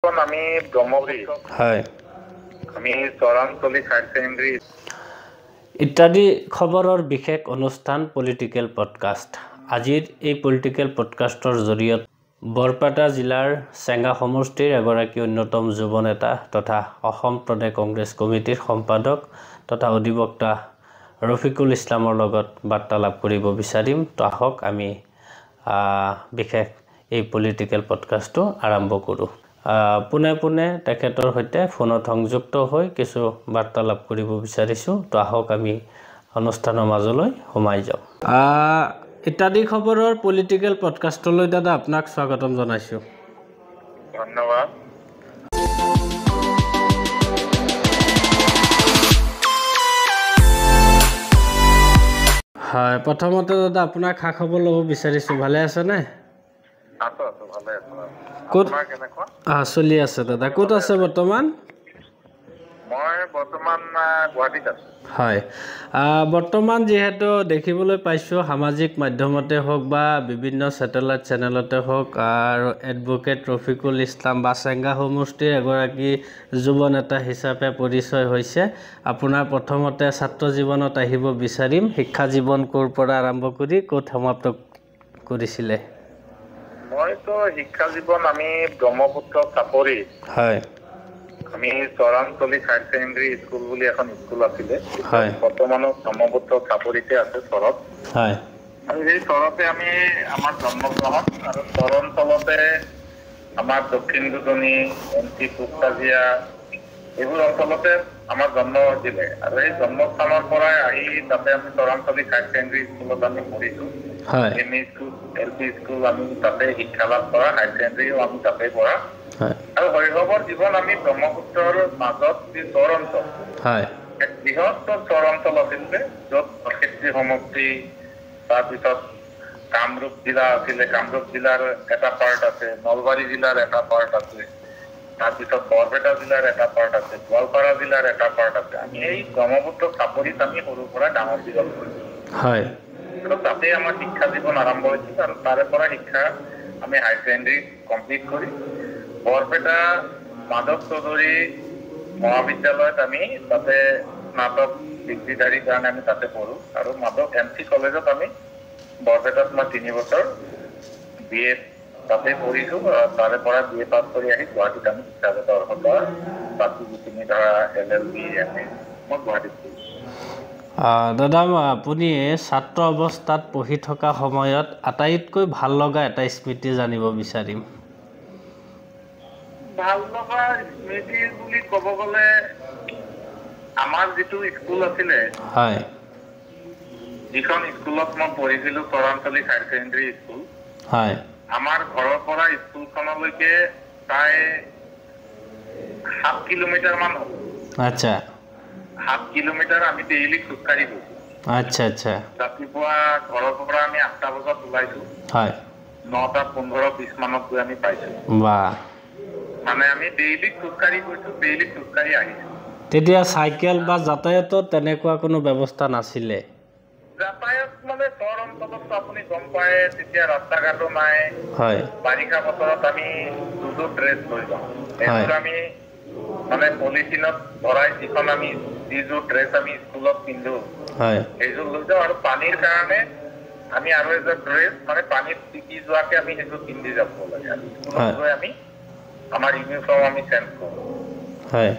আমি ব্ৰহ্মপুৰী হয় আমি চৰাঞ্চলিক হায়াৰ ছেকেণ্ডাৰী ইত্যাদি খবৰৰ বিশেষ অনুষ্ঠান পলিটিকেল পডকাষ্ট। আজিৰ এই পলিটিকেল পডকাষ্টৰ জৰিয়তে বৰপেটা জিলাৰ চেঙ্গা সমষ্টিৰ এগৰাকী অন্যতম যুৱ নেতা তথা অসম প্ৰদেশ কংগ্ৰেছ কমিটিৰ সম্পাদক তথা অধিবক্তা ৰফিকুল ইছলামৰ লগত বাৰ্তালাপ কৰিব বিচাৰিম। তো আহক আমি বিশেষ এই পলিটিকেল পডকাষ্টটো আৰম্ভ কৰোঁ। পোনে পোনে তেখেতৰ সৈতে ফোনত সংযুক্ত হৈ কিছু বাৰ্তালাপ কৰিব বিচাৰিছোঁ। তো আহক আমি অনুষ্ঠানৰ মাজলৈ সোমাই যাওঁ। ইত্যাদি খবৰৰ পলিটিকেল পডকাষ্টলৈ দাদা আপোনাক স্বাগতম জনাইছোঁ। ধন্যবাদ। হয়, প্ৰথমতে দাদা আপোনাক খা খবৰ ল'ব বিচাৰিছোঁ। ভালে আছেনে? ভালে আছো। ক'ত আপোনাৰ কেনেকুৱা? চলি আছে দাদা। ক'ত আছে বৰ্তমান? মই বৰ্তমান গুৱাহাটীত আছো। হয়, বৰ্তমান যিহেতু দেখিবলৈ পাইছোঁ সামাজিক মাধ্যমতে হওক বা বিভিন্ন ছেটেলাইট চেনেলতে হওক আৰু এডভোকেট ৰফিকুল ইছলাম বা চেঙ্গা সমষ্টিৰ এগৰাকী যুৱ নেতা হিচাপে পৰিচয় হৈছে। আপোনাৰ প্ৰথমতে ছাত্ৰ জীৱনত আহিব বিচাৰিম। শিক্ষা জীৱন ক'ৰ পৰা আৰম্ভ কৰি ক'ত সমাপ্ত কৰিছিলে? মইতো শিক্ষা জীৱন আমি ব্ৰহ্মপুত্ৰ চাপৰি হয় আমি চৰাঞ্চলিক হায়াৰ ছেকেণ্ডাৰী স্কুল বুলি এখন স্কুল আছিলে। হয় বৰ্তমানো ব্ৰহ্মপুত্ৰ চাপৰিতে আছে চৰত। হয় আৰু সেই চৰতে আমি আমাৰ জন্মগ্ৰহণ আৰু চৰঞ্চলতে আমাৰ দক্ষিণ দুজনী এমটি পুষ্টাজিয়া এইবোৰ অঞ্চলতে আমাৰ জন্ম হৈছিলে। আৰু সেই জন্মস্থানৰ পৰাই আহি তাতে আমি চৰাঞ্চলিক হায়াৰ ছেকেণ্ডাৰী স্কুলত আমি পঢ়িছোঁ। হয় M E school L P school আমি তাতে শিক্ষা লাভ কৰা, হায়াৰ ছেকেণ্ডাৰীও আমি তাতে পঢ়া। হয় আৰু শৈশৱৰ জীৱন আমি ব্ৰহ্মপুত্ৰৰ মাজত যি চৰ অঞ্চল হয় এক বৃহত্তৰ চৰ অঞ্চল আছিলে, য'ত খেতি সমষ্টি, তাৰপিছত কামৰূপ জিলা আছিলে, কামৰূপ জিলাৰ এটা পাৰ্ট আছে, নলবাৰী জিলাৰ এটা পাৰ্ট আছে, তাৰপিছত বৰপেটা জিলাৰ এটা পাৰ্ট আছে, গোৱালপাৰা জিলাৰ এটা পাৰ্ট আছে। আমি এই ব্ৰহ্মপুত্ৰ চাপৰিত আমি সৰুৰ পৰা ডাঙৰ দীঘল কৰিছোঁ। হয় আৰু তাতে আমাৰ শিক্ষা জীৱন আৰম্ভ হৈছিল। আৰু তাৰে পৰা শিক্ষা আমি হায়াৰ ছেকেণ্ডাৰী কমপ্লিট কৰি বৰপেটা মাধৱ চৌধুৰী মহাবিদ্যালয়ত আমি তাতে স্নাতক ডিগ্ৰীধাৰীৰ কাৰণে আমি তাতে পঢ়োঁ। আৰু মাধৱ এম চি কলেজত আমি বৰপেটাত মই 3 বছৰ BA তাতে পঢ়িছোঁ। তাৰে পৰা BA পাছ কৰি আহি গুৱাহাটীত আমি শিক্ষাগত অৰ্হতা বাকী যিখিনি ধৰা LLB MA মই গুৱাহাটীত পঢ়িছোঁ। দাদা, আপুনি ছাত্ৰ অৱস্থাত পঢ়ি থকা সময়ত আটাইতকৈ ভাল লগা এটা স্মৃতি জানিব বিচাৰিম। ভাল লগা স্মৃতি বুলি ক'ব গ'লে আমাৰ যিটো স্কুল আছিলে, হয় যিখন স্কুলত মই পঢ়িছিলোঁ চৰাঞ্চলিক হায়াৰ ছেকেণ্ডাৰী স্কুল, হয় আমাৰ ঘৰৰ পৰা স্কুলখনলৈকে প্ৰায় 7 কিলোমিটাৰ মান হ'ব। আচ্ছা 7 কিলোমিটাৰ আমি ডেইলি খোজকাঢ়ি গৈছোঁ। আচ্ছা আচ্ছা ৰাতিপুৱা ঘৰৰ পৰা আমি 8টা বজাত ওলাইছোঁ, হয় 9:15-20 মানত গৈ আমি পাইছোঁ। বাহ। মানে আমি ডেইলি খোজকাঢ়ি গৈছোঁ, ডেইলি খোজকাঢ়ি আহিছোঁ। তেতিয়া চাইকেল বা যাতায়াতত তেনেকুৱা কোনো ব্যৱস্থা নাছিলে? যাতায়াত মানে চৰ অঞ্চলত আপুনি গম পায়, তেতিয়া ৰাস্তা ঘাটো নাই। হয় বাৰিষা বতৰত আমি দুযোৰ ড্ৰেছ লৈ যাওঁ। এযোৰ আমি মানে পলিথিনত ভৰাই যিযোৰ ড্ৰেছ আমি স্কুলত পিন্ধো হয় সেইযোৰ লৈ যাওঁ। আৰু পানীৰ কাৰণে আমি আৰু এযোৰ ড্ৰেছ মানে পানীত টিকি যোৱাকে আমি সেইযোৰ পিন্ধি যাব লাগে। আৰু স্কুলত গৈ আমি আমাৰ ইউনিফৰ্ম আমি চেঞ্জ কৰোঁ। হয়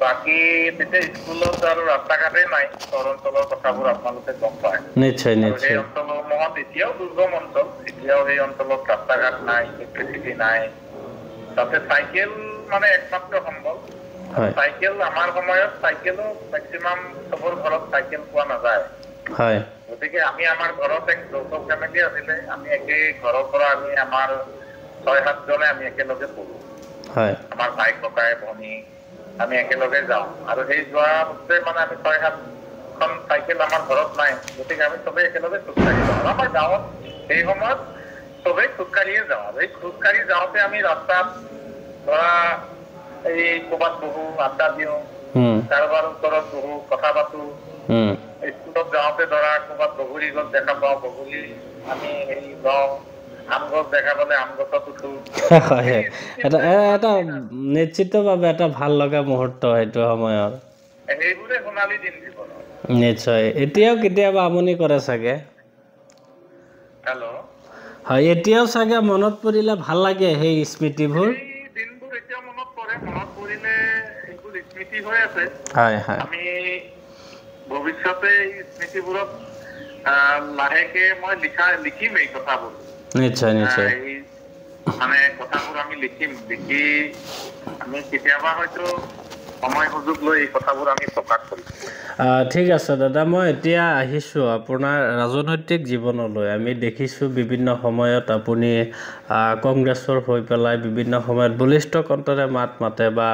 বাকী তেতিয়া স্কুলত আৰু ৰাস্তা ঘাটেই নাই। চৰ অঞ্চলৰ কথাবোৰ আপোনালোকে গম পায়। নিশ্চয় আৰু নিশ্চয় সেই অঞ্চলসমূহত এতিয়াও দুৰ্গম অঞ্চল, এতিয়াও সেই অঞ্চলত ৰাস্তা ঘাট নাই, ইলেক্ট্ৰিচিটি নাই। তাতে চাইকেল মানে একমাত্ৰ সম্ভৱ। চাইকেল আমাৰ সময়ত চাইকেলো মেক্সিমাম চবৰ ঘৰত চাইকেল পোৱা নাযায়। হয় গতিকে আমি আমাৰ ঘৰত এক যৌথ ফেমিলি আছিলে। আমি একেই ঘৰৰ পৰা আমি আমাৰ 6-7 জনে আমি একেলগে পঢ়োঁ। হয় আমাৰ ভাই ককাই ভনী আমি একেলগে যাওঁ। আৰু সেই যোৱা বছৰে মানে আমি 6-7খন চাইকেল আমাৰ ঘৰত নাই। গতিকে আমি চবেই একেলগে খোজকাঢ়ি যাওঁ। আমাৰ গাঁৱত সেই সময়ত চবেই খোজকাঢ়িয়ে যাওঁ। আৰু এই খোজকাঢ়ি যাওঁতে আমি ৰাস্তাত ধৰা এই ক'ৰবাত বহো, আড্ডা দিওঁ, কাৰোবাৰ ওচৰত বহো, কথা পাতোঁ। স্কুলত যাওঁতে ধৰা ক'ৰবাত বগৰী গছ দেখা পাওঁ, বগৰী আমি হেৰি লওঁ, আম গছ দেখা পালে আম গছত উঠো। হয় এটা নিশ্চিতভাৱে এটা ভাল লগা মুহূৰ্ত সেইটো সময়ৰ। সেইবোৰে সোণালী দিন জীৱনৰ। নিশ্চয়। এতিয়াও কেতিয়াবা আমনি কৰে চাগে? হেল্ল', হয়, এতিয়াও চাগে মনত পৰিলে ভাল লাগে সেই স্মৃতিবোৰ? এই দিনবোৰ এতিয়াও মনত পৰে। মনত পৰিলে এইবোৰ স্মৃতি হৈ আছে। হয় হয়। আমি ভৱিষ্যতে এই স্মৃতিবোৰত লাহেকে মই লিখিম এই কথাবোৰ। নিশ্চয় নিশ্চয়। এই মানে কথাবোৰ আমি লিখিম, লিখি আমি কেতিয়াবা হয়তো সময় সুযোগ লৈ এই কথাবোৰ আমি প্ৰকাশ কৰিম। ঠিক আছে দাদা, মই এতিয়া আহিছোঁ আপোনাৰ ৰাজনৈতিক জীৱনলৈ। আমি দেখিছোঁ বিভিন্ন সময়ত আপুনি কংগ্ৰেছৰ হৈ পেলাই বিভিন্ন সময়ত বলিষ্ঠ কণ্ঠৰে মাত মাতে, বা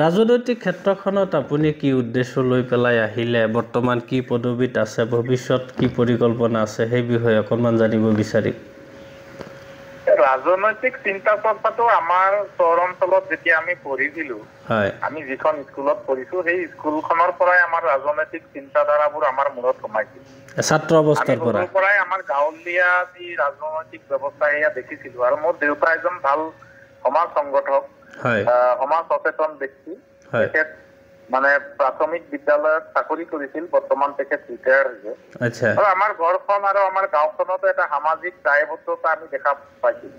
ৰাজনৈতিক ক্ষেত্ৰখনত আপুনি কি উদ্দেশ্য লৈ পেলাই আহিলে, বৰ্তমান কি পদবীত আছে, ভৱিষ্যত কি পৰিকল্পনা আছে, সেই বিষয়ে অকণমান জানিব বিচাৰিম। ৰাজনৈতিক চিন্তা চৰ্চাটো আমাৰ চহৰ অঞ্চলত যেতিয়া আমি পঢ়িছিলো, হয়, আমি যিখন স্কুলত পঢ়িছো সেই স্কুলখনৰ পৰাই আমাৰ ৰাজনৈতিক চিন্তাধাৰাবোৰ আমাৰ মূৰত সোমাইছিল। ছাত্ৰ অৱস্থাৰ পৰাই আমাৰ গাঁৱলীয়া যি ৰাজনৈতিক ব্যৱস্থা সেয়া দেখিছিলো। আৰু মোৰ দেউতা এজন ভাল সমাজ সংগঠক, সমাজ সচেতন ব্যক্তি। তেখেত মানে প্ৰাথমিক বিদ্যালয়ত চাকৰি কৰিছিল, বৰ্তমান তেখেত ৰিটায়াৰ হৈছে। আৰু আমাৰ ঘৰখন আৰু আমাৰ গাঁওখনতো এটা সামাজিক দায়বদ্ধতা আমি দেখা পাইছিলো।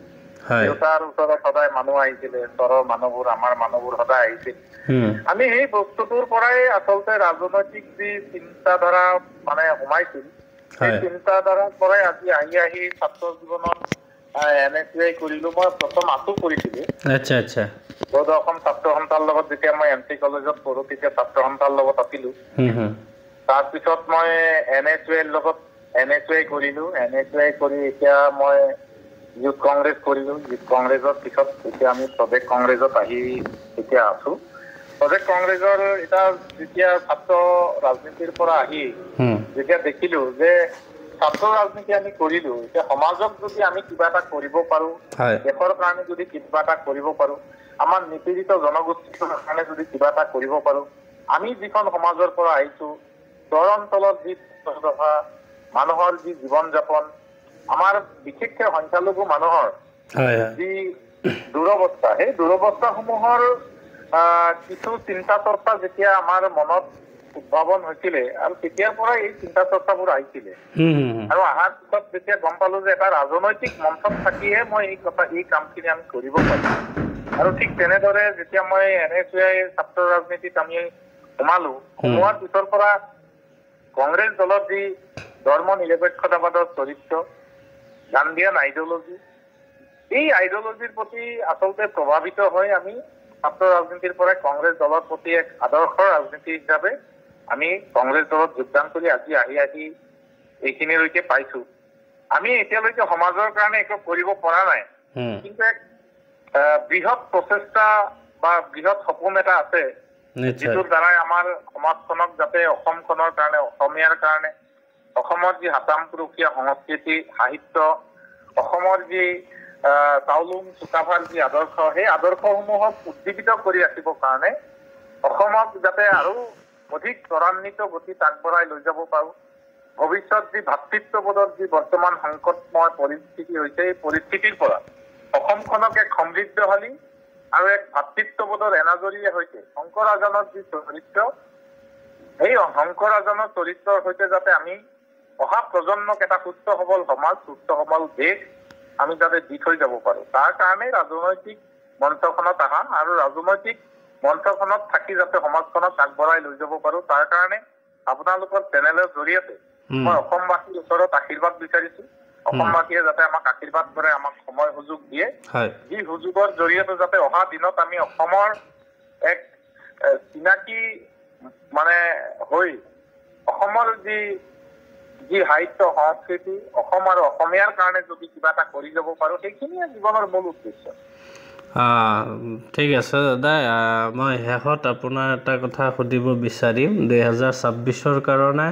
দেউতাৰ ওচৰত সদায় মানুহ আহিছিলে, ওচৰৰ মানুহবোৰ, আমাৰ মানুহবোৰ সদায় আহিছিল। আমি সেই বস্তুটোৰ পৰাই আচলতে ৰাজনৈতিক যি চিন্তাধাৰা মানে সোমাইছিল, সেই চিন্তাধাৰাৰ পৰাই আজি আহি ছাত্ৰ জীৱনত NSUI কৰিলো। মই প্ৰথম আঁঠু কৰিছিলো। অসম ছাত্ৰ সন্থাৰ লগত যেতিয়া মই MC কলেজত পঢ়ো, তেতিয়া ছাত্ৰ সন্থাৰ লগত আছিলো। তাৰপিছত মই NSUI লগত NSUI কৰিলো। NSUI কৰি এতিয়া মই ইউথ কংগ্ৰেছ কৰিলো। ইউথ কংগ্ৰেছৰ পিছত এতিয়া আমি প্ৰদেশ কংগ্ৰেছত আহি এতিয়া আছো। প্ৰদেশ কংগ্ৰেছৰ এটা যেতিয়া ছাত্ৰ ৰাজনীতিৰ পৰা আহি যেতিয়া দেখিলো যে ছাত্ৰ ৰাজনীতি আমি কৰিলো, এতিয়া সমাজক যদি আমি কিবা এটা কৰিব পাৰো, দেশৰ কাৰণে যদি কিবা এটা কৰিব পাৰো, আমাৰ নিপীড়িত জনগোষ্ঠীৰ কাৰণে যদি কিবা এটা কৰিব পাৰো, আমি যিখন সমাজৰ পৰা আহিছো, চহৰ অঞ্চলত যি মানুহৰ যি জীৱন যাপন, আমাৰ বিশেষকে সংখ্যালঘু মানুহৰ যি দুৰৱস্থা, সেই দুৰৱস্থাসমূহৰ কিছু চিন্তা চৰ্চা যেতিয়া আমাৰ মনত উদ্ভাৱন হৈছিলে, আৰু তেতিয়াৰ পৰা এই চিন্তা চৰ্চাবোৰ আহিছিলে। আৰু অহাৰ পিছত যেতিয়া গম পালো যে এটা ৰাজনৈতিক মঞ্চত থাকিহে মই এই কামখিনি আমি কৰিব পাৰিম। আৰু ঠিক তেনেদৰে যেতিয়া মই NSUI ছাত্ৰ ৰাজনীতিত আমি সোমোৱাৰ পিছৰ পৰা কংগ্ৰেছ দলৰ যি ধৰ্ম নিৰপেক্ষতাবাদৰ চৰিত্ৰ, গান্ধীয়ান আইডিঅলজি, এই আইডিঅলজিৰ প্ৰতি আচলতে প্ৰভাৱিত হৈ আমি ছাত্ৰ ৰাজনীতিৰ পৰাই কংগ্ৰেছ দলৰ প্ৰতি এক আদৰ্শ ৰাজনীতি হিচাপে আমি কংগ্ৰেছ দলত যোগদান কৰি আজি আহি এইখিনিলৈকে পাইছো। আমি এতিয়ালৈকে সমাজৰ কাৰণে একো কৰিব পৰা নাই, কিন্তু এক বৃহৎ প্ৰচেষ্টা বা বৃহৎ সপোন এটা আছে, যিটোৰ দ্বাৰাই আমাৰ সমাজখনক যাতে অসমখনৰ কাৰণে, অসমীয়াৰ কাৰণে, অসমৰ যি হাতাম পুৰুষীয়া সংস্কৃতি সাহিত্য, অসমৰ যি চাউলুং চুকাফাৰ যি আদৰ্শ, সেই আদৰ্শসমূহক উজ্জীৱিত কৰি ৰাখিবৰ কাৰণে অসমক যাতে আৰু অধিক ত্বৰান্বিত গতিত আগবঢ়াই লৈ যাব পাৰো। ভৱিষ্যত যি ভাতৃত্ববোধৰ যি বৰ্তমান সংকটময় পৰিস্থিতি হৈছে, এই পৰিস্থিতিৰ পৰা অসমখনক এক সমৃদ্ধশালী আৰু এক ভাতৃত্ববোধৰ এনাজৰীৰ সৈতে শংকৰাজানৰ যি চৰিত্ৰ, এই শংকৰাজানৰ চৰিত্ৰৰ সৈতে যাতে আমি অহা প্ৰজন্মক এটা সুস্থ সবল সমাজ, সুস্থ সবল দেশ আমি যাতে দি থৈ যাব পাৰো, তাৰ কাৰণে ৰাজনৈতিক মঞ্চখনত আহা আৰু ৰাজনৈতিক মঞ্চখনত থাকি যাতে সমাজখনক আগবঢ়াই লৈ যাব পাৰো, তাৰ কাৰণে আপোনালোকৰ চেনেলৰ জৰিয়তে মই অসমবাসীৰ ওচৰত আশীৰ্বাদ বিচাৰিছো। অসমবাসীয়ে যাতে আমাক আশীৰ্বাদ কৰে, আমাক সময় সুযোগ দিয়ে, যি সুযোগৰ জৰিয়তে যাতে অহা দিনত আমি অসমৰ এক চিনাকি মানে হৈ অসমৰ যি সাহিত্য সংস্কৃতি, অসম আৰু অসমীয়াৰ কাৰণে যদি কিবা এটা কৰি যাব পাৰো, সেইখিনিয়ে জীৱনৰ মূল উদ্দেশ্য। ঠিক আছে দাদা, মই শেষত আপোনাৰ এটা কথা সুধিব বিচাৰিম। 2026 কাৰণে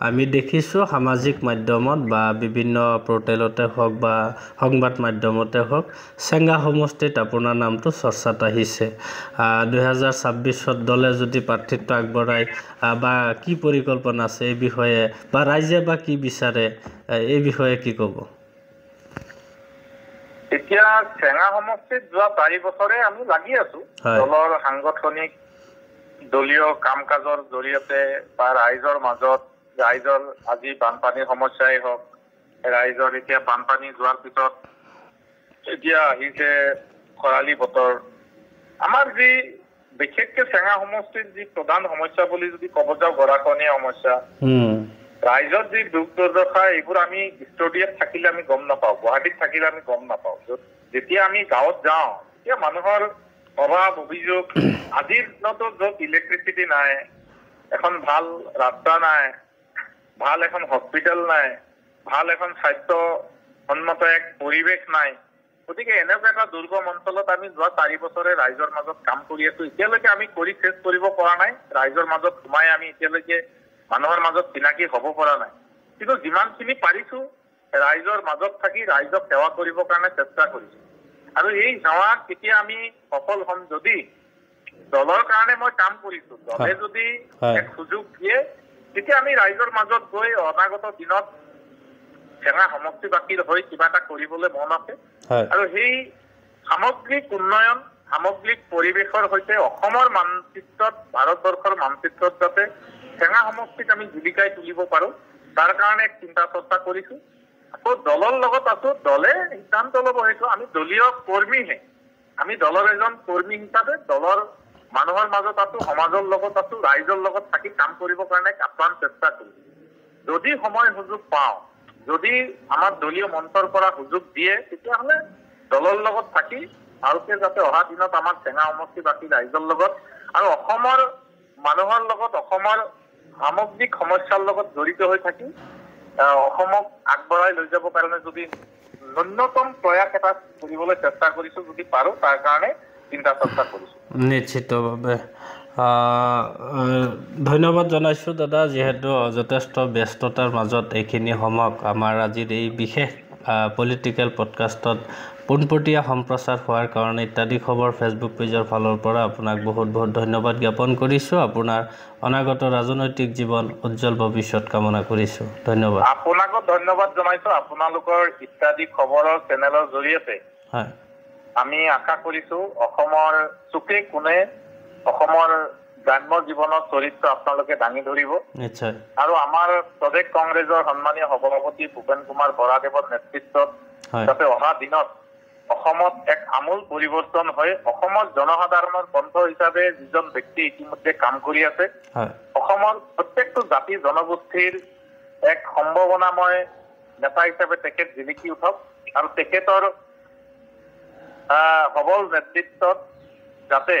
আমি দেখিছোঁ সামাজিক মাধ্যমত বা বিভিন্ন পৰ্টেলতে হওক বা সংবাদ মাধ্যমতে হওক, চেঙ্গা সমষ্টিত আপোনাৰ নামটো চৰ্চাত আহিছে। 2026 দলে যদি প্ৰাৰ্থিত্ব আগবঢ়ায় বা কি পৰিকল্পনা আছে এই বিষয়ে, বা ৰাইজে বা কি বিচাৰে এই বিষয়ে কি ক'ব? এতিয়া চেঙা সমষ্টিত যোৱা 4 বছৰে আমি লাগি আছো দলৰ সাংগঠনিক দলীয় কাম কাজৰ জৰিয়তে বা ৰাইজৰ মাজত ৰাইজৰ আজি বানপানীৰ সমস্যাই হওক ৰাইজৰ এতিয়া বানপানী যোৱাৰ পিছত এতিয়া আহিছে খৰালি বতৰ আমাৰ যি বিশেষকে চেঙা সমষ্টিৰ যি প্ৰধান সমস্যা বুলি যদি ক'ব যাওঁ গৰাখহনীয়া সমস্যা ৰাইজৰ যি দুখ দুৰ্দশা এইবোৰ আমি ষ্টুডিঅ'ত থাকিলে আমি গম নাপাওঁ গুৱাহাটীত থাকিলে আমি গম নাপাওঁ যেতিয়া আমি গাঁৱত যাওঁ তেতিয়া মানুহৰ অভাৱ অভিযোগ আজিৰ দিনতো য'ত ইলেক্ট্ৰিচিটি নাই এখন ভাল ৰাস্তা নাই ভাল এখন হস্পিটেল নাই ভাল এখন স্বাস্থ্যসন্মত এক পৰিৱেশ নাই গতিকে এনেকুৱা এটা দুৰ্গম অঞ্চলত আমি যোৱা 4 বছৰে ৰাইজৰ মাজত কাম কৰি আছো এতিয়ালৈকে আমি কৰি শেষ কৰিব পৰা নাই ৰাইজৰ মাজত সোমাই আমি এতিয়ালৈকে মানুহৰ মাজত চিনাকি হ'ব পৰা নাই কিন্তু যিমানখিনি পাৰিছো ৰাইজৰ মাজত থাকি ৰাইজক সেৱা কৰিবৰ কাৰণে চেষ্টা কৰিছো আৰু এই সেৱাত কেতিয়া আমি সফল হ'ম যদি দলৰ কাৰণে মই কাম কৰিছো দলে যদি এক সুযোগ দিয়ে তেতিয়া আমি ৰাইজৰ মাজত গৈ অনাগত দিনত চেঙা সমষ্টিবাসীৰ হৈ কিবা এটা কৰিবলৈ মন আছে আৰু সেই সামগ্ৰিক উন্নয়ন সামগ্ৰিক পৰিৱেশৰ সৈতে অসমৰ মানচিত্ৰত ভাৰতবৰ্ষৰ মানচিত্ৰত যাতে চেঙা সমষ্টিক আমি জীৱিকাই তুলিব পাৰো তাৰ কাৰণে চিন্তা চৰ্চা কৰিছো আকৌ দলৰ লগত আছো দলে সিদ্ধান্ত ল'ব সেইটো আমি দলীয় কৰ্মীহে আমি দলৰ এজন কৰ্মী হিচাপে দলৰ মানুহৰ মাজত আছো সমাজৰ লগত আছো ৰাইজৰ লগত থাকি কাম কৰিবৰ কাৰণে আপ্ৰাণ চেষ্টা কৰিছো যদি সময় সুযোগ পাওঁ যদি আমাৰ দলীয় মঞ্চৰ পৰা সুযোগ দিয়ে তেতিয়াহ'লে দলৰ লগত থাকি ভালকে যাতে অহা দিনত আমাৰ চেঙা সমষ্টিবাসী ৰাইজৰ লগত আৰু অসমৰ মানুহৰ লগত অসমৰ সামগ্ৰিক সমস্যাৰ লগত জড়িত হৈ থাকি অসমক আগবঢ়াই লৈ যাব কাৰণে যদি ন্যূনতম প্ৰয়াস এটা কৰিবলৈ চেষ্টা কৰিছো যদি পাৰো তাৰ কাৰণে চিন্তা চৰ্চা কৰিছো নিশ্চিতভাৱে ধন্যবাদ জনাইছোঁ দাদা যিহেতু যথেষ্ট ব্যস্ততাৰ মাজত এইখিনি সময়ক আমাৰ আজিৰ এই বিশেষ পলিটিকেল পডকাষ্টত পোনপটীয়া সম্প্ৰচাৰ হোৱাৰ কাৰণে ইত্যাদি খবৰ ফেচবুক পেজৰ ফালৰ পৰা আপোনাক বহুত বহুত ধন্যবাদ জ্ঞাপন কৰিছোঁ আপোনাৰ অনাগত ৰাজনৈতিক জীৱন উজ্জ্বল ভৱিষ্যত কামনা কৰিছোঁ ধন্যবাদ আপোনাকো ধন্যবাদ জনাইছোঁ আপোনালোকৰ ইত্যাদি খবৰৰ চেনেলৰ জৰিয়তে হয় আমি আশা কৰিছোঁ অসমৰ চুকে কোণে অসমৰ গ্ৰাম্য জীৱনৰ চৰিত্ৰ আপোনালোকে দাঙি ধৰিব নিশ্চয় আৰু আমাৰ প্ৰদেশ কংগ্ৰেছৰ সন্মানীয় সভাপতি ভূপেন কুমাৰ বৰাদেৱৰ নেতৃত্বত যাতে অহা দিনত অসমত এক আমূল পৰিৱৰ্তন হয় অসমৰ জনসাধাৰণৰ কণ্ঠ হিচাপে যিজন ব্যক্তি ইতিমধ্যে কাম কৰি আছে অসমৰ প্ৰত্যেকটো জাতি জনগোষ্ঠীৰ এক সম্ভাৱনাময় নেতা হিচাপে তেখেত জিলিকি উঠক আৰু তেখেতৰ সবল নেতৃত্বত যাতে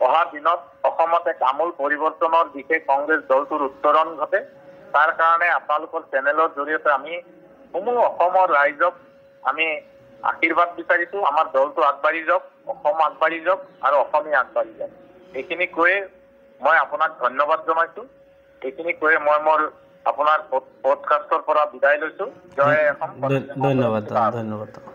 অহা দিনত অসমত এক আমূল পৰিৱৰ্তনৰ দিশে কংগ্ৰেছ দলটোৰ উত্তৰণ ঘটে তাৰ কাৰণে আপোনালোকৰ চেনেলৰ জৰিয়তে আমি সমূহ অসমৰ ৰাইজক আমি আশীৰ্বাদ বিচাৰিছো আমাৰ দলটো আগবাঢ়ি যাওক অসম আগবাঢ়ি যাওক আৰু অসমীয়া আগবাঢ়ি যাওক এইখিনি কৈয়ে মই আপোনাক ধন্যবাদ জনাইছো এইখিনি কৈয়ে মই মোৰ আপোনাৰ পডকাষ্টৰ পৰা বিদায় লৈছো জয় অসম ধন্যবাদ